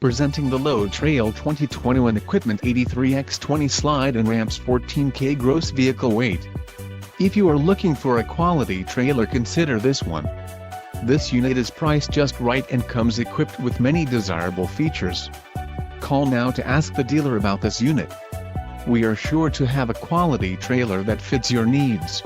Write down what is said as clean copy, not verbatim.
Presenting the Load Trail 2021 Equipment 83x20 Slide and Ramps 14K Gross Vehicle Weight. If you are looking for a quality trailer, consider this one. This unit is priced just right and comes equipped with many desirable features. Call now to ask the dealer about this unit. We are sure to have a quality trailer that fits your needs.